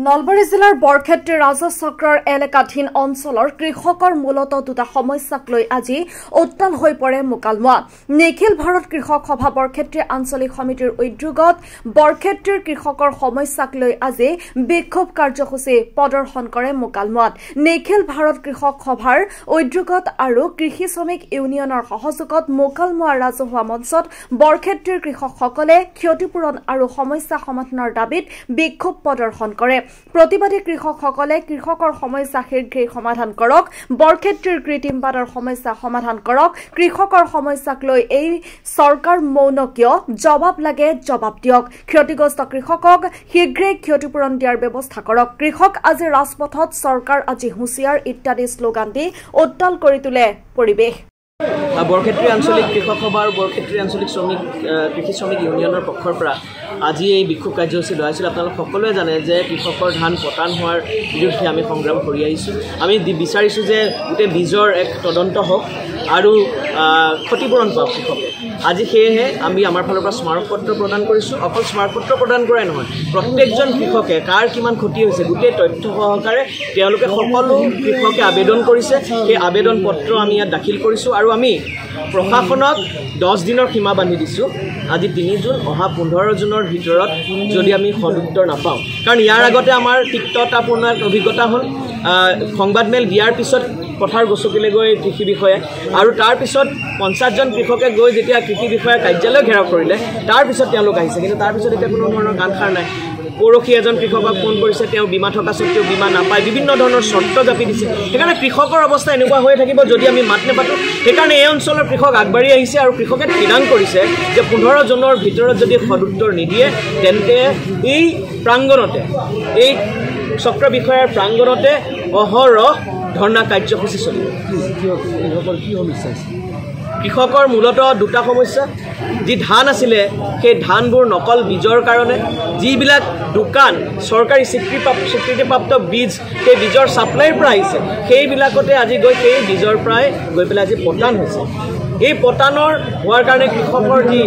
নলবাৰী জিলাৰ বৰক্ষেত্ৰী ৰাজহ চক্ৰৰ এলেকাধীন অঞ্চলৰ কৃষকৰ মূলতঃ দুটা সমস্যাক লৈ আজি উত্তাল হৈ পৰে মোকালমোৱা। নিখিল ভাৰত কৃষক সভা বৰক্ষেত্ৰী আঞ্চলিক সমিতিৰ উদ্যোগত বৰক্ষেত্ৰীৰ কৃষকৰ সমস্যাক লৈ আজি বিক্ষোভ কাৰ্যসূচী প্ৰদৰ্শন কৰে মোকালমোৱাত। নিখিল ভাৰত কৃষক সভাৰ উদ্যোগত আৰু কৃষি শ্ৰমিক ইউনিয়নৰ সহযোগত মোকালমোৱা ৰাজহুৱা মঞ্চত বৰক্ষেত্ৰীৰ কৃষকসকলে ক্ষতিপূৰণ আৰু সমস্যা সমাধানৰ দাবীত বিক্ষোভ প্ৰদৰ্শন কৰে। প্ৰতিবাদী কৃষকসকলে কৃষকৰ সমস্যা শীঘ্ৰেই সমাধান কৰক, বৰক্ষেত্ৰীৰ কৃত্ৰিম বাদৰ সমস্যা সমাধান কৰক, কৃষকৰ সমস্যাক লৈ এই চৰকাৰ মৌন কিয়, জবাব লাগে জবাব দিয়ক, ক্ষতিগ্ৰস্ত কৃষকক শীঘ্ৰেই ক্ষতিপূৰণ দিয়াৰ ব্যৱস্থা কৰক, কৃষক আজি ৰাজপথত, চৰকাৰ আজি হুঁচিয়াৰ ইত্যাদি শ্লোগান দি উত্তাল কৰি তোলে পৰিৱেশ। বৰক্ষেত্ৰী আঞ্চলিক কৃষক সভা আৰু বৰক্ষেত্ৰী আঞ্চলিক কৃষি শ্ৰমিক ইউনিয়নৰ পক্ষৰ পৰা আজি এই বিক্ষোভ কাৰ্যসূচী লোৱা হৈছিল। আপোনালোক সকলোৱে জানে যে কৃষকৰ ধান পতান হোৱাৰ বিৰুদ্ধে আমি সংগ্ৰাম কৰি আহিছোঁ। আমি বিচাৰিছোঁ যে গোটেই বীজৰ এক তদন্ত হওক আৰু ক্ষতিপূৰণ পাওক কৃষকে। আজি সেয়েহে আমি আমাৰ ফালৰ পৰা স্মাৰকপত্ৰ প্ৰদান কৰিছোঁ। অকল স্মাৰকপত্ৰ প্ৰদান কৰাই নহয়, প্ৰত্যেকজন কৃষকে কাৰ কিমান ক্ষতি হৈছে গোটেই তথ্য সহকাৰে তেওঁলোকে সকলো কৃষকে আবেদন কৰিছে। সেই আবেদন পত্ৰ আমি ইয়াত দাখিল কৰিছোঁ আৰু আমি প্ৰশাসনক 10 দিনৰ সীমা বান্ধি দিছোঁ। আজি 3 জুন, অহা 15 জুনৰ ভিতৰত যদি আমি সদুত্তৰ নাপাওঁ, কাৰণ ইয়াৰ আগতে আমাৰ তিক্ততাপূৰ্ণ এক অভিজ্ঞতা হ'ল। সংবাদমেল দিয়াৰ পিছত পথাৰ গচকিলে গৈ কৃষি বিষয়াই, আৰু তাৰপিছত 50 জন কৃষকে গৈ যেতিয়া কৃষি বিষয়াৰ কাৰ্যালয় ঘেৰাও কৰিলে, তাৰপিছত তেওঁলোক আহিছে, কিন্তু তাৰপিছত এতিয়া কোনো ধৰণৰ কাণ সাৰ নাই। পৰহি এজন কৃষকক ফোন কৰিছে, তেওঁ বীমা থকা স্বত্তেও বীমা নাপায়, বিভিন্ন ধৰণৰ চৰ্ত জাপি দিছে। সেইকাৰণে কৃষকৰ অৱস্থা এনেকুৱা হৈ থাকিব যদি আমি মাত নাপাতোঁ। সেইকাৰণে এই অঞ্চলৰ কৃষক আগবাঢ়ি আহিছে আৰু কৃষকে ঠিৰাং কৰিছে যে 15 জুনৰ ভিতৰত যদি সদুত্তৰ নিদিয়ে তেন্তে এই প্ৰাংগণতে, এই চক্ৰ বিষয়াৰ প্ৰাংগণতে অহৰহ ধৰ্ণা কাৰ্যসূচী চলিব। কৃষকৰ মূলতঃ দুটা সমস্যা। যি ধান আছিলে সেই ধানবোৰ নকল বীজৰ কাৰণে, যিবিলাক দোকান চৰকাৰী স্বীকৃতিপ্ৰাপ্ত বীজ সেই বীজৰ ছাপ্লাইৰ পৰা আহিছে, সেইবিলাকতে আজি গৈ সেই বীজৰ পৰাই গৈ পেলাই আজি পতান হৈছে। এই পতানৰ হোৱাৰ কাৰণে কৃষকৰ যি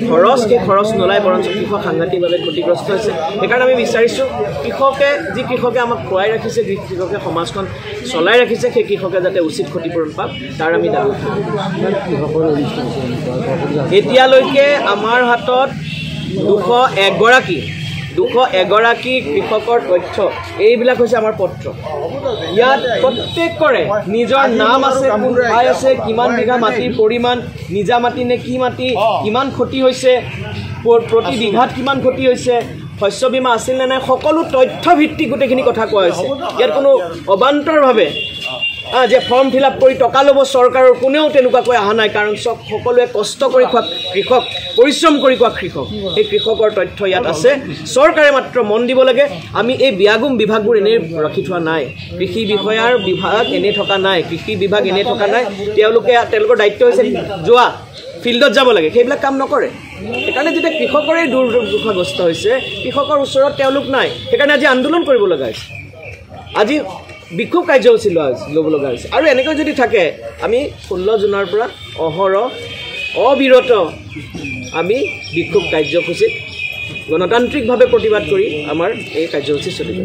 খৰচ, সেই খৰচ নোলাই, বৰঞ্চ কৃষক সাংঘাতিকভাৱে ক্ষতিগ্ৰস্ত হৈছে। সেইকাৰণে আমি বিচাৰিছোঁ কৃষকে আমাক খুৱাই ৰাখিছে, কৃষকে সমাজখন চলাই ৰাখিছে, সেই কৃষকে যাতে উচিত ক্ষতিপূৰণ পাওক তাৰ আমি দাবী কৰোঁ। এতিয়ালৈকে আমাৰ হাতত 201গৰাকী কৃষকৰ তথ্য, এইবিলাক হৈছে আমাৰ পত্ৰ। ইয়াত প্ৰত্যেকৰে নিজৰ নাম আছে, কোন ঠাই আছে, কিমান বিঘা মাটিৰ পৰিমাণ, নিজা মাটি নে কি মাটি, কিমান ক্ষতি হৈছে, প্ৰতি বিঘাত কিমান ক্ষতি হৈছে, শস্য বীমা আছিল নে নাই, সকলো তথ্য ভিত্তিক গোটেইখিনি কথা কোৱা হৈছে। ইয়াত কোনো অবান্তৰভাৱে যে ফৰ্ম ফিল আপ কৰি টকা ল'ব চৰকাৰৰ কোনেও তেনেকুৱাকৈ অহা নাই, কাৰণ সকলোৱে কষ্ট কৰি খোৱা কৃষক, পৰিশ্ৰম কৰি খোৱা কৃষক, এই কৃষকৰ তথ্য ইয়াত আছে। চৰকাৰে মাত্ৰ মন দিব লাগে। আমি এই বিয়াগুম বিভাগবোৰ এনেই ৰাখি থোৱা নাই, কৃষি বিষয়াৰ বিভাগ এনেই থকা নাই, কৃষি বিভাগ এনেই থকা নাই। তেওঁলোকৰ দায়িত্ব হৈছে যোৱা ফিল্ডত যাব লাগে, সেইবিলাক কাম নকৰে। সেইকাৰণে যেতিয়া কৃষকৰে দুৰ্দশাগ্ৰস্ত হৈছে, কৃষকৰ ওচৰত তেওঁলোক নাই। সেইকাৰণে আজি আন্দোলন কৰিব লগা হৈছে, আজি বিক্ষোভ কাৰ্যসূচী ল'ব লগা হৈছে। আৰু এনেকৈ যদি থাকে, আমি 16 জুনৰ পৰা অহৰহ অবিৰত আমি বিক্ষোভ কাৰ্যসূচীত গণতান্ত্ৰিকভাৱে প্ৰতিবাদ কৰি আমাৰ এই কাৰ্যসূচী চলিব।